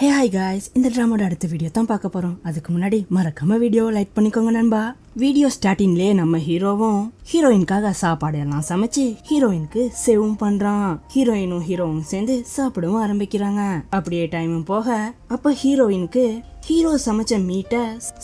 Hey hi guys, இந்த ட்ராமாவோட அடுத்த video தான் பார்க்க போகிறோம். அதுக்கு முன்னாடி மறக்காம வீடியோவை லைக் பண்ணிக்கோங்க நண்பா. வீடியோ ஸ்டார்டிங்லேயே நம்ம ஹீரோவும் ஹீரோயின்காக சாப்பாடு எல்லாம் சமைச்சு ஹீரோயினுக்கு சேவும் பண்றான். ஹீரோவும் சேர்ந்து சாப்பிடவும் ஆரம்பிக்கிறாங்க. அப்படியே டைமும் போக அப்ப ஹீரோயினுக்கு ஹீரோ சமைச்ச மீட்டை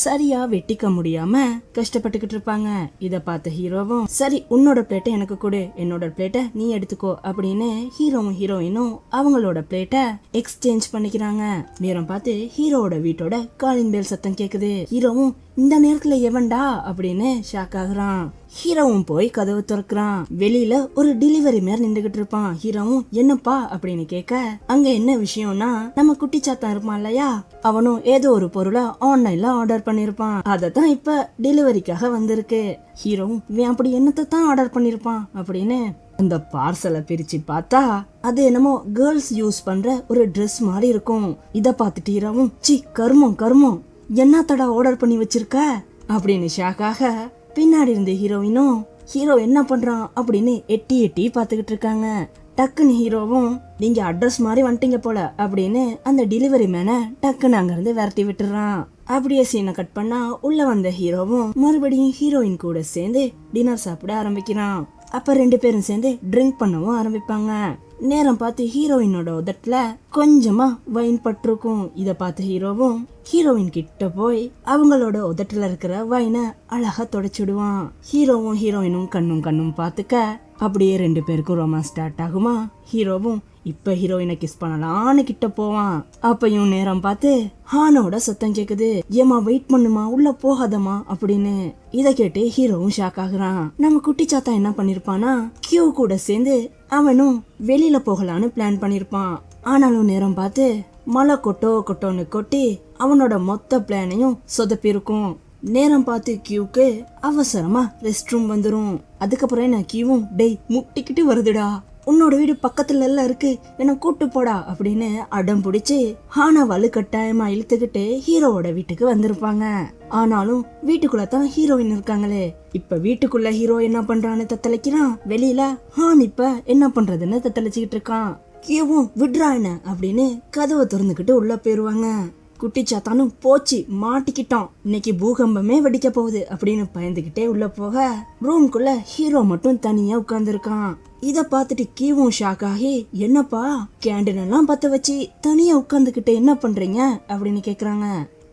சரியா வெட்டிக்க முடியாம கஷ்டப்பட்டுக்கிட்டு இருப்பாங்க. இத பார்த்த ஹீரோவும் சரி உன்னோட பிளேட்டை எனக்கு கொடு, என்னோட பிளேட்டை நீ எடுத்துக்கோ அப்படின்னு ஹீரோயினும் அவங்களோட பிளேட்டை எக்ஸ்சேஞ்ச் பண்ணிக்கிறாங்க. நேரம் பார்த்து ஹீரோவோட வீட்டோட காலிங் பெல் சத்தம் கேக்குது. ஹீரோவும் இந்த நேரத்துல எவன்டா அப்படின்னு ஷாக் ஆகுறான். ஹீரோவும் போய் கதவு திறக்கிறான். வெளியில ஒரு டெலிவரி மேன் நின்றுகிட்டு இருப்பான். ஹீரோவும் என்னப்பா அப்படின்னு கேட்க அங்க என்ன விஷயம்னா நம்ம குட்டி சாத்தான் இருப்பான் இல்லையா, அவனும் ஏதோ ஒரு பொருளை ஆன்லைன்ல ஆர்டர் பண்ணிருப்பான். அதத்தான் இப்ப டெலிவரிக்காக வந்திருக்கு. ஹீரோவும் இவன் அப்படி என்னத்தை தான் ஆர்டர் பண்ணிருப்பான் அப்படின்னு அந்த பார்சலை பிரிச்சு பார்த்தா அது என்னமோ கேர்ள்ஸ் யூஸ் பண்ற ஒரு ட்ரெஸ் மாதிரி இருக்கும். இத பார்த்துட்டு ஹீரோவும் சி கருமம் என்னத்தடா ஆர்டர் பண்ணி வச்சிருக்க அப்படின்னு ஷாக்காக பின்னாடி இருந்த ஹீரோயினும் ஹீரோ என்ன பண்றான் அப்படின்னு எட்டி பாத்துக்கிட்டு இருக்காங்க. டக்குன்னு ஹீரோவும் நீங்க அட்ரஸ் மாதிரி வந்துட்டீங்க போல அப்படின்னு அந்த டெலிவரி மேனை டக்குன்னு அங்க இருந்து விரட்டி விட்டுறான். அப்படியே சீனை கட் பண்ணா உள்ள வந்த ஹீரோவும் மறுபடியும் ஹீரோயின் கூட சேர்ந்து டின்னர் சாப்பிட ஆரம்பிக்கிறான். அப்ப ரெண்டு பேரும் சேர்ந்து ட்ரிங்க் பண்ணவும் ஆரம்பிப்பாங்க. நேரம் பார்த்து ஹீரோயினோட உதட்டுல கொஞ்சமா வைன் பட்டிருக்கும். இத பார்த்து ஹீரோவும் ஹீரோயின் கிட்ட போய் அவங்களோட உதட்டுல இருக்கிற வைனை அழகா தொடச்சிடுவான். ஹீரோயினும் கண்ணும் பாத்துக்க அப்படியே ரெண்டு பேருக்கும் ரொமான்ஸ் ஸ்டார்ட் ஆகுமா. ஹீரோவும் இப்ப ஹீரோயினை கிஸ் பண்ணலான்னு கிட்ட போவான். அப்பயும் நேரம் பார்த்து ஹானோட சத்தம் கேக்குது. ஏமா வெயிட் பண்ணுமா, உள்ள போகாதமா அப்படின்னு. இத கேட்டு ஹீரோவும் ஷாக் ஆகுறான். நம்ம குட்டி சாத்தா என்ன பண்ணிருப்பானா கியூ கூட சேர்ந்து அவனும் வெளியில போகலான்னு பிளான் பண்ணிருப்பான். ஆனாலும் நேரம் பார்த்து மழை கொட்டோன்னு கொட்டி அவனோட மொத்த பிளானையும் சொதப்பிருக்கும். நேரம் பார்த்து கியூக்கு அவசரமா ரெஸ்ட் ரூம் வந்துரும். அதுக்கப்புறம் என்ன கியூவும் டேய் முட்டிக்கிட்டு வருதுடா, உன்னோட வீடு பக்கத்துல எல்லாம் இருக்கு, என்ன கூட்டு போடா அப்படின்னு அடம் பிடிச்சு ஹானா வலுக்கட்டாயமா இழுத்துக்கிட்டு ஹீரோவோட வீட்டுக்கு வந்திருப்பாங்க. ஆனாலும் வீட்டுக்குள்ள தான் ஹீரோயின் இருக்காங்களே. இப்ப வீட்டுக்குள்ள ஹீரோ என்ன பண்றான்னு தத்தளிக்கிறான். வெளியில ஹான் இப்ப என்ன பண்றதுன்னு தத்தளிச்சுக்கிட்டு இருக்கான். கியூவும் விட்றா என்ன அப்படின்னு கதவை திறந்துகிட்டு உள்ள போயிருவாங்க. குட்டி சாத்தானும் போச்சு மாட்டிக்கிட்டோம், இன்னைக்கு பூகம்பமே வெடிக்க போகுது அப்படின்னு பயந்துகிட்டே உள்ள போக ரூம்குள்ள ஹீரோ மட்டும் தனியா உட்கார்ந்து இருக்கான். இத பாத்துட்டு கீவும் ஷாக் ஆகி என்னப்பா கேண்டில் எல்லாம் பத்த வச்சு தனியா உட்கார்ந்துகிட்டு என்ன பண்றீங்க அப்படின்னு கேக்குறாங்க.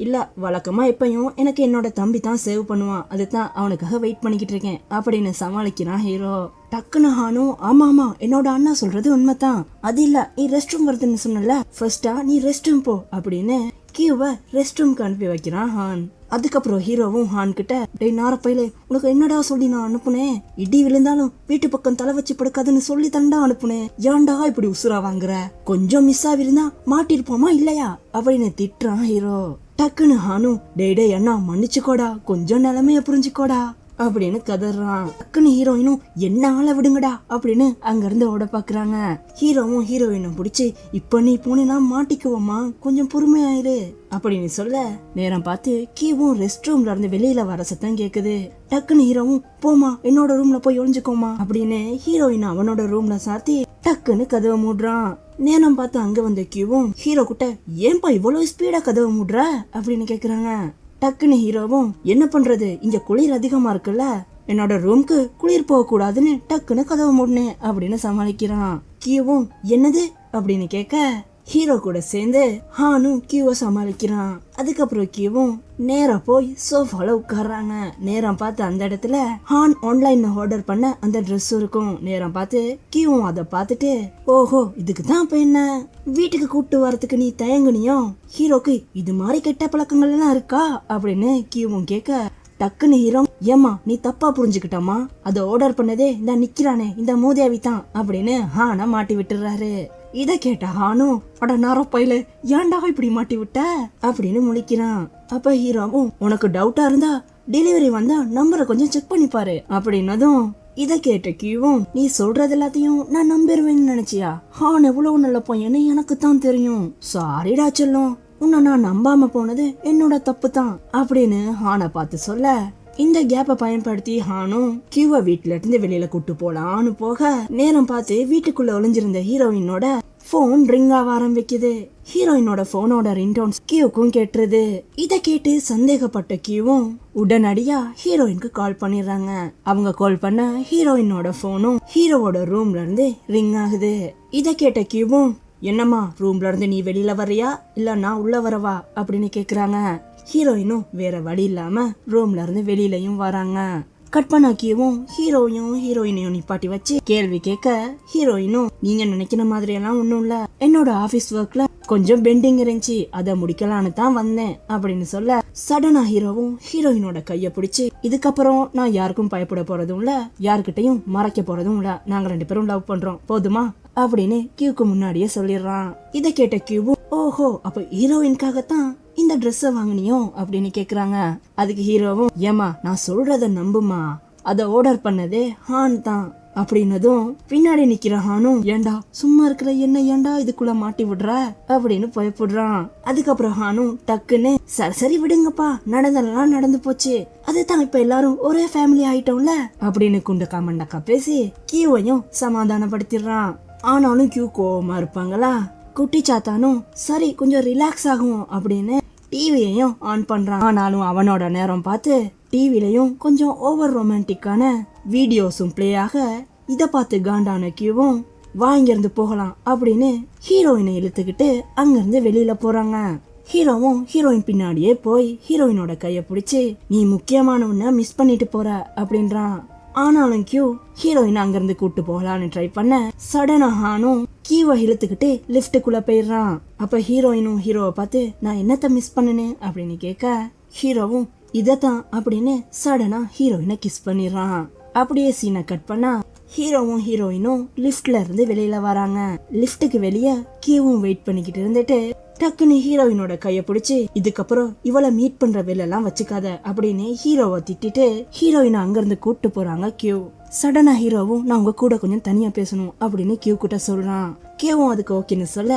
இல்ல வழக்கமா எப்பயும் எனக்கு என்னோட தம்பி தான் சேவ் பண்ணுவான், அதுதான் அவனுக்காக வெயிட் பண்ணிக்கிட்டு இருக்கேன் அப்படின்னு சமாளிக்கிறான் ஹீரோ. டக்குன்னு ஹானும் ஆமா என்னோட அண்ணா சொல்றது உண்மைதான், அது இல்ல நீ ரெஸ்ட் ரூம் வருதுன்னு சொன்னல, ஃபர்ஸ்டா நீ ரெஸ்ட் ரூம் போ அப்படின்னு கியூவை ரெஸ்ட் ரூம்க்கு அனுப்பி வைக்கிறான் ஹான். அதுக்கப்புறம் ஹீரோவும் ஹான் கிட்ட டேய் நாரப்பையிலே உனக்கு என்னடா சொல்லி நான் அனுப்புனேன், இடி விழுந்தாலும் வீட்டு பக்கம் தலை வச்சு படுக்காதுன்னு சொல்லி தண்டா அனுப்புனேன், ஏன்டா இப்படி உசுரா வாங்குற, கொஞ்சம் மிஸ் ஆகிருந்தா மாட்டிருப்போமா இல்லையா அப்படின்னு திட்டுறான் ஹீரோ. டக்குன்னு ஹானும் டே அண்ணா மன்னிச்சுக்கோடா, கொஞ்சம் நிலைமைய புரிஞ்சுக்கோடா அப்படின்னு கதறான். டக்குன்னு ஹீரோயினும் என்ன ஆள விடுங்கடா அப்படின்னு அங்க இருந்து ஓட பாக்குறாங்க. ஹீரோவும் ஹீரோயினும் பிடிச்சு இப்ப நீ போனா மாட்டிக்குவோமா, கொஞ்சம் பொறுமையாயிரு அப்படின்னு சொல்ல நேரம் பார்த்து கீவும் ரெஸ்ட் ரூம்ல இருந்து வெளியில வர சத்தம் கேக்குது. டக்குன்னு ஹீரோவும் போமா என்னோட ரூம்ல போய் ஒளிஞ்சுக்கோமா அப்படின்னு ஹீரோயின் அவனோட ரூம்ல சாத்தி டக்குன்னு கதவை மூடுறான். நேரம் பார்த்து அங்க வந்த கியூவும் ஹீரோ கிட்ட ஏன்பா இவ்வளவு ஸ்பீடா கதவை மூடுற அப்படின்னு கேக்குறாங்க. டக்குன்னு ஹீரோவும் என்ன பண்றது இங்க குளிர் அதிகமா இருக்குல்ல, என்னோட ரூம்க்கு குளிர் போக கூடாதுன்னு டக்குன்னு கதவை மூடுனேன் அப்படின்னு சமாளிக்கிறான். கியூவும் என்னது அப்படின்னு கேட்க ஹீரோ கூட சேர்ந்து ஹானும் கியூவை சமாளிக்கிறான். அதுக்கப்புறம் கியூவும் நேரா போய் சோஃபால உட்கார்றாங்க. நேரம் பார்த்து அந்த இடத்துல ஹான் ஆன்லைன்ல ஆர்டர் பண்ண அந்த ட்ரெஸ் இருக்கும். நேரம் பார்த்து கியூவும் அதை பார்த்துட்டு ஓஹோ இதுக்கு தான் இப்ப என்ன வீட்டுக்கு கூப்பிட்டு வரதுக்கு நீ தயங்குனியோ, ஹீரோக்கு இது மாதிரி கெட்ட பழக்கங்கள் எல்லாம் இருக்கா அப்படின்னு கியூவும் கேட்க டக்குன்னு ஹீரோ ஏமா நீ தப்பா புரிஞ்சுக்கிட்டாமா, அதை ஆர்டர் பண்ணதே இந்த நிக்கிறானே இந்த மூதேவி தான் அப்படின்னு ஹானா மாட்டி விட்டுறாரு. இத கேட்ட ஹானும் அட நாரப்பையில ஏன்டா இப்படி மாட்டி விட்ட அப்படின்னு முழிக்கிறான். அப்ப ஹீரோவும் உனக்கு டவுட்டா இருந்தா டெலிவரி வந்தா நம்பரை கொஞ்சம் செக் பண்ணி பாரு அப்படின்னதும் இத கேட்ட கியூவும் நீ சொல்றது எல்லாத்தையும் நான் நம்பிடுவேன்னு நினைச்சியா, ஹான் எவ்வளவு நல்ல பையன்னு எனக்கு தான் தெரியும், சாரிடா செல்லம், உன்னை நான் நம்பாம போனது என்னோட தப்பு தான் அப்படின்னு ஹானை பார்த்து சொல்ல இந்த கேப்பை பயன்படுத்தி ஹானும் கியூவை வீட்டுல இருந்து வெளியில கூட்டு போலான்னு போக நேரம் பார்த்து வீட்டுக்குள்ள ஒளிஞ்சிருந்த ஹீரோயினோட போன் ரிங் ஆக ஆரம்பிக்குது. ஹீரோயினோட போனோட ரிங்டோன்ஸ் கியூக்கும் கேட்டுருது. இத கேட்டு சந்தேகப்பட்ட கியூவும் உடனடியா ஹீரோயினுக்கு கால் பண்ணிடுறாங்க. அவங்க கால் பண்ண ஹீரோயினோட போனும் ஹீரோவோட ரூம்ல இருந்து ரிங் ஆகுது. இத கேட்ட கியூவும் என்னம்மா ரூம்ல இருந்து நீ வெளியில வர்றியா இல்ல நான் உள்ள வரவா அப்படின்னு கேக்குறாங்க. ஹீரோயினும் வேற வழி இல்லாம ரூம்ல இருந்து வெளியிலயும் வராங்க. கட் பண்ண கியூவும் ஹீரோயினையும் நிப்பாட்டி வச்சு கேள்வி கேட்க ஹீரோயினும் நீங்க நினைக்கிற மாதிரி எல்லாம் ஒண்ணும் இல்ல, என்னோட ஆபீஸ் ஒர்க்ல கொஞ்சம் பெண்டிங் இருந்துச்சு, அதை முடிக்கலான்னு தான் வந்தேன் அப்படின்னு சொல்ல சடனா ஹீரோவும் ஹீரோயினோட கைய பிடிச்சு இதுக்கப்புறம் நான் யாருக்கும் பயப்பட போறதும் இல்ல, யாருக்கிட்டையும் மறைக்க போறதும் இல்ல, நாங்க 2 பேரும் லவ் பண்றோம் போதுமா அப்படின்னு கியூக்கு முன்னாடியே சொல்லிடுறான். இத கேட்ட கியூவும் ஓஹோ அப்ப ஹீரோயின்காகத்தான் இந்த ட்ரெஸ்ஸ வாங்கினியோ அப்படின்னு கேக்குறாங்க. அதுக்கு ஹீரோவும் ஏமா நான் சொல்றத நம்புமா, அத ஆர்டர் பண்ணதே ஹான் தான் அப்படின்னதும் பின்னாடி நிக்கிற ஹானும் ஏண்டா சும்மா இருக்கிற என்ன ஏண்டா இதுக்குள்ள மாட்டி விடுற அப்படின்னு பயப்படுறான். அதுக்கப்புறம் ஹானும் டக்குன்னு சரி விடுங்கப்பா நடந்தெல்லாம் நடந்து போச்சு, அதுதான் இப்ப எல்லாரும் ஒரே ஃபேமிலி ஆயிட்டோம்ல அப்படின்னு குண்டக்கா மண்டக்கா பேசி கியூவையும் சமாதானப்படுத்திடுறான். ஆனாலும் கியூ கோவமா இருப்பாங்களா. குட்டி சாத்தானும் சரி கொஞ்சம் ரிலாக்ஸ் ஆகும் அப்படின்னு டிவியையும் ஆன் பண்றான். ஆனாலும் அவனோட நேரம் பார்த்து டிவிலையும் கொஞ்சம் ஓவர் ரொமான்டிக்கான வீடியோஸும் பிளே ஆக இத பார்த்து காண்டான கியூவும் வாங்கிருந்து போகலாம் அப்படின்னு ஹீரோயினை இழுத்துக்கிட்டு அங்கிருந்து வெளியில போறாங்க. ஹீரோவும் ஹீரோயின் பின்னாடியே போய் ஹீரோயினோட கைய பிடிச்சு நீ முக்கியமானவன மிஸ் பண்ணிட்டு போற அப்படின்றான். ஆனாலும் கியூ ஹீரோயின் அங்கிருந்து கூட்டு போகலான்னு ட்ரை பண்ண சடனா ஹானும் கியூவை இழுத்துக்கிட்டு லிப்டுக்குள்ள போயிடுறான். அப்ப ஹீரோயினும் ஹீரோவை பார்த்து நான் என்னத்த மிஸ் பண்ணனேன் அப்படின்னு கேட்க ஹீரோவும் இதத்தான் அப்படின்னு சடனா ஹீரோயினை கிஸ் பண்ணிடுறான். அப்படியே சீனை கட் பண்ணா ஹீரோவும் ஹீரோயினும் லிப்ட்ல இருந்து வெளியில வராங்க. லிப்டுக்கு வெளியே கியூவும் வெயிட் பண்ணிக்கிட்டு இருந்துட்டு டக்குன்னு ஹீரோயினோட கைய பிடிச்சு இதுக்கப்புறம் இவளை மீட் பண்ற வேலை எல்லாம் வச்சுக்காத அப்படின்னு ஹீரோவை திட்டிட்டு ஹீரோயினை அங்கிருந்து கூட்டு போறாங்க கியூ. சடனா ஹீரோவும் நான் உங்க கூட கொஞ்சம் தனியா பேசணும் அப்படின்னு கியூ கிட்ட சொல்றான். கியூவும் அதுக்கு ஓகேன்னு சொல்ல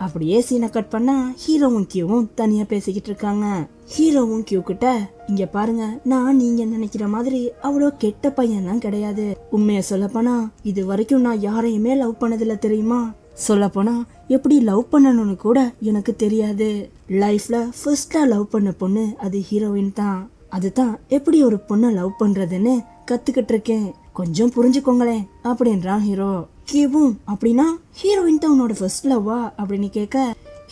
அப்படியே சீனை கட் பண்ணா ஹீரோவும் கியூவும் தனியா பேசிக்கிட்டு இருக்காங்க. ஹீரோவும் கியூ கிட்ட இங்க பாருங்க நான் நீங்க நினைக்கிற மாதிரி அவ்வளோ கெட்ட பையன்லாம் கிடையாது, உண்மைய சொல்ல போனா இது வரைக்கும் நான் யாரையுமே லவ் பண்ணதில்ல தெரியுமா, சொல்ல போனா எப்படி லவ் பண்ணணும்னு கூட எனக்கு தெரியாது, லைஃப்ல ஃபர்ஸ்டா லவ் பண்ண பொண்ணு அது ஹீரோயின் தான், அதுதான் எப்படி ஒரு பொண்ணை லவ் பண்றதுன்னு கத்துக்கிட்டு இருக்கேன், கொஞ்சம் புரிஞ்சுக்கோங்களேன் அப்படின்றான் ஹீரோ. கியூவும் அப்படின்னா ஹீரோயின் தான் உன்னோட ஃபர்ஸ்ட் லவ்வா அப்படின்னு கேட்க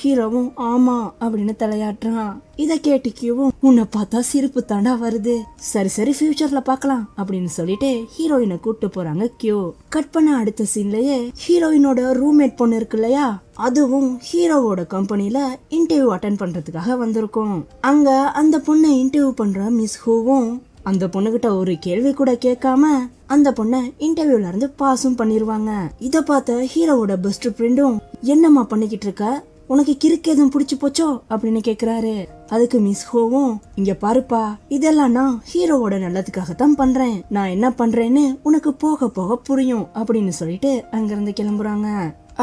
ஹீரோவும் ஆமா அப்படின்னு தலையாட்டுறான். இத கேட்டு கியூவும் உன்னை பார்த்தா சிரிப்பு தாண்டா வருது, சரி ஃபியூச்சர்ல பாக்கலாம் அப்படின்னு சொல்லிட்டு ஹீரோயினை கூட்டு போறாங்க கியூ. கட் பண்ண அடுத்த சீன்லயே ஹீரோயினோட ரூம்மேட் பொண்ணு இருக்கு இல்லையா, அதுவும் ஹீரோவோட கம்பெனில இன்டர்வியூ அட்டென்ட் பண்றதுக்காக வந்திருக்கும். அங்க அந்த பொண்ணை இன்டர்வியூ பண்ற மிஸ் ஹூவும் அந்த பொண்ணுகிட்ட ஒரு கேள்வி கூட கேட்காம அந்த பொண்ண இன்டர்வியூல இருந்து பாஸும் பண்ணிருவாங்க. இத பார்த்த ஹீரோவோட பெஸ்ட் ஃப்ரெண்டும் என்னம்மா பண்ணிக்கிட்டு இருக்க, உனக்கு கிறுக்கு எதுவும் பிடிச்சு போச்சோ அப்படின்னு கேக்குறாரு. அதுக்கு மிஸ் ஹோவும் இங்க பாருப்பா இதெல்லாம் நான் ஹீரோவோட நல்லதுக்காகத்தான் பண்றேன், நான் என்ன பண்றேன்னு உனக்கு போக போக புரியும் அப்படின்னு சொல்லிட்டு அங்கிருந்து கிளம்புறாங்க.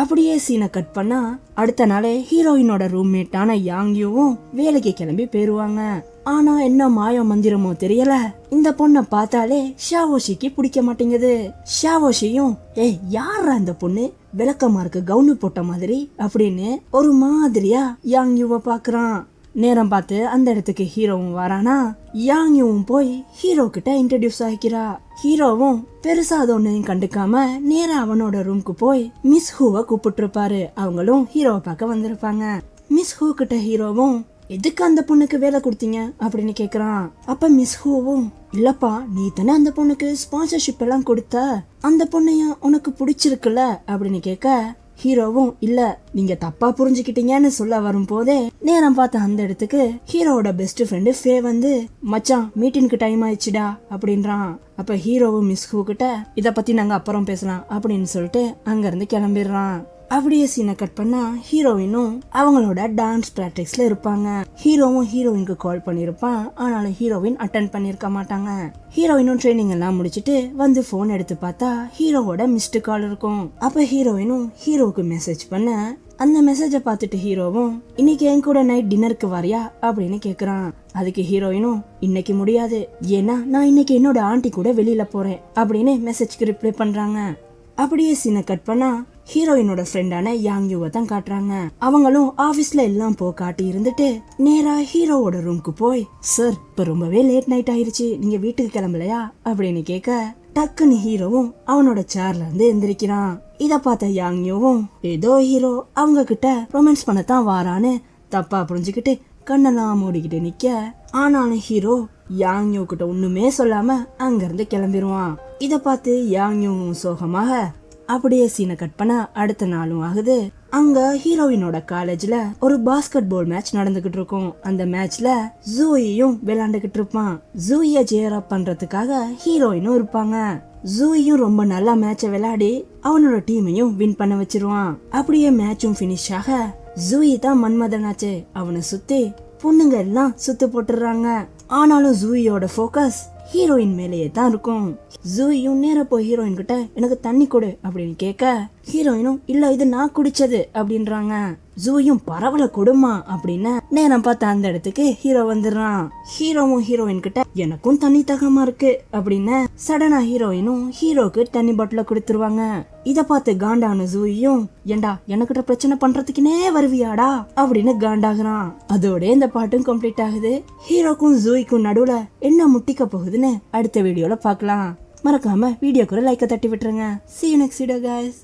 அப்படியே சீனை கட் பண்ணா அடுத்த நாளே ஹீரோயினோட ரூம்மேட்டான யாங்யூவும் வேலைக்கு கிளம்பி போயிருவாங்க. ஆனா என்ன மாய மந்திரமோ தெரியல, இந்த பொண்ணை பார்த்தாலே ஷாவோஷிக்கு பிடிக்க மாட்டேங்குது. ஷாவோஷியும் ஏய் யாரா இந்த பொண்ணு விளக்கமாருக்கு கவுனு போட்ட மாதிரி அப்படின்னு ஒரு மாதிரியா யாங்யூவை பாக்குறான். நேரம் பார்த்து அந்த இடத்துக்கு ஹீரோவும் வரானா, யாங்யூவும் போய் ஹீரோ கிட்ட இன்ட்ரடியூஸ் ஆகிக்கிறா. ஹீரோவும் பெருசா அது ஒன்னையும் கண்டுக்காம நேரா அவனோட ரூம்க்கு போய் மிஸ் ஹூவை கூப்பிட்டு இருப்பாரு. அவங்களும் ஹீரோவை பார்க்க வந்திருப்பாங்க. மிஸ் ஹூ கிட்ட ஹீரோவும் எதுக்கு அந்த பொண்ணுக்கு வேலை கொடுத்தீங்க அப்படின்னு கேக்குறான். அப்ப மிஸ் ஹூவும் இல்லப்பா நீ தானே அந்த பொண்ணுக்கு ஸ்பான்சர்ஷிப் எல்லாம் கொடுத்த, அந்த பொண்ணையா உனக்கு பிடிச்சிருக்குல்ல அப்படின்னு கேட்க ஹீரோவும் இல்ல நீங்க தப்பா புரிஞ்சுக்கிட்டீங்கன்னு சொல்ல வரும் போதே நேரம் பார்த்த அந்த இடத்துக்கு ஹீரோவோட பெஸ்ட் ஃப்ரெண்டு ஃபே வந்து மச்சான் மீட்டிங்க்கு டைம் ஆயிடுச்சுடா அப்படின்றான். அப்ப ஹீரோவும் மிஸ் ஹூ கிட்ட இத பத்தி நாங்க அப்புறம் பேசலாம் அப்படின்னு சொல்லிட்டு அங்க இருந்து கிளம்பிடுறான். அப்படியே சீனை கட் பண்ணா ஹீரோயினும் அவங்களோட டான்ஸ் பிராக்டிஸ்ல இருப்பாங்க. ஹீரோவும் ஹீரோயினுக்கு கால் பண்ணிருப்பான், ஆனாலும் ஹீரோயின் அட்டென்ட் பண்ணிருக்க மாட்டாங்க. ஹீரோயினும் ட்ரைனிங் எல்லாம் முடிச்சிட்டு வந்து போன் எடுத்து பார்த்தா ஹீரோவோட மிஸ்டு கால் இருக்கும். அப்ப ஹீரோயினும் ஹீரோவுக்கு மெசேஜ் பண்ண அந்த மெசேஜ பார்த்துட்டு ஹீரோவும் இன்னைக்கு என் கூட நைட் டின்னருக்கு வரியா அப்படின்னு கேக்குறான். அதுக்கு ஹீரோயினும் இன்னைக்கு முடியாது, ஏன்னா நான் இன்னைக்கு என்னோட ஆண்டி கூட வெளியில போறேன் அப்படின்னு மெசேஜ்க்கு ரிப்ளை பண்றாங்க. அப்படியே சீனை கட் பண்ணா ஹீரோயினோட ஃப்ரெண்டான யாங் யூவை தான் காட்டுறாங்க. அவங்களும் ஆபீஸ்ல எல்லாம் காட்டி இருந்துட்டு நேரா ஹீரோவோட ரூம்க்கு போய், சார் இப்ப ரொம்பவே லேட் நைட் ஆயிருச்சு, நீங்க வீட்டுக்கு கிளம்பலையா அப்படின்னு கேட்க, டக்குன்னு ஹீரோவும் அவனோட சேர்ல இருந்து எந்திரிக்கிறான். இத பார்த்த யாங் யூவும் ஏதோ ஹீரோ அவங்க கிட்ட ரொமான்ஸ் பண்ணத்தான் வாரான்னு தப்பா புரிஞ்சுக்கிட்டு கண்ணெல்லாம் மூடிக்கிட்டு நிக்க, ஆனாலும் ஹீரோ யாங் யூ கிட்ட ஒண்ணுமே சொல்லாம அங்க இருந்து கிளம்பிடுவான். இத பார்த்து யாங் யூவும் சோகமாக அப்படியே சீனை கட் பண்ண அடுத்த நாளும் ஆகுது. அங்க ஹீரோயினோட காலேஜ்ல ஒரு பாஸ்கெட் பால் மேட்ச் நடந்துகிட்டு இருக்கும். அந்த மேட்ச்ல ஜூயியும் விளையாண்டுகிட்டு இருப்பான். ஜூய ஜியர் அப் பண்றதுக்காக ஹீரோயினும் இருப்பாங்க. ஜூயும் ரொம்ப நல்லா மேட்ச விளையாடி அவனோட டீமையும் வின் பண்ண வச்சிருவான். அப்படியே மேட்சும் பினிஷ் ஆக ஜூயி தான் மன்மதனாச்சு. அவனை சுத்தி பொண்ணுங்க எல்லாம் சுத்து போட்டுறாங்க. ஆனாலும் ஜூயியோட போக்கஸ் ஹீரோயின் மேலேயே தான் இருக்கும். ஜூயும் நேர போய் ஹீரோயின் கிட்ட எனக்கு தண்ணி கொடு அப்படின்னு கேட்க, ஹீரோயினும் இல்ல இது நான் குடிச்சது அப்படின்றாங்க. ஜூயும் பரவல கொடுமா அப்படின்னு நேரம் பார்த்த அந்த இடத்துக்கு ஹீரோ வந்துடுறான். ஹீரோவும் ஹீரோயின் கிட்ட எனக்கும் தண்ணி தகமா இருக்கு அப்படின்னு சடனா ஹீரோயினும் ஹீரோக்கு தண்ணி பாட்டில கொடுத்துருவாங்க. இத பார்த்து காண்டான ஜூயும், ஏண்டா எனக்கிட்ட பிரச்சனை பண்றதுக்குனே வருவியாடா அப்படின்னு காண்டாகிறான். அதோட இந்த பாட்டும் கம்ப்ளீட் ஆகுது. ஹீரோக்கும் ஜூய்க்கும் நடுவுல என்ன முட்டிக்க போகுதுன்னு அடுத்த வீடியோல பார்க்கலாம். மறக்காம வீடியோக்கு ஒரு லைக்க தட்டி விட்டுருங்க. See you next video guys.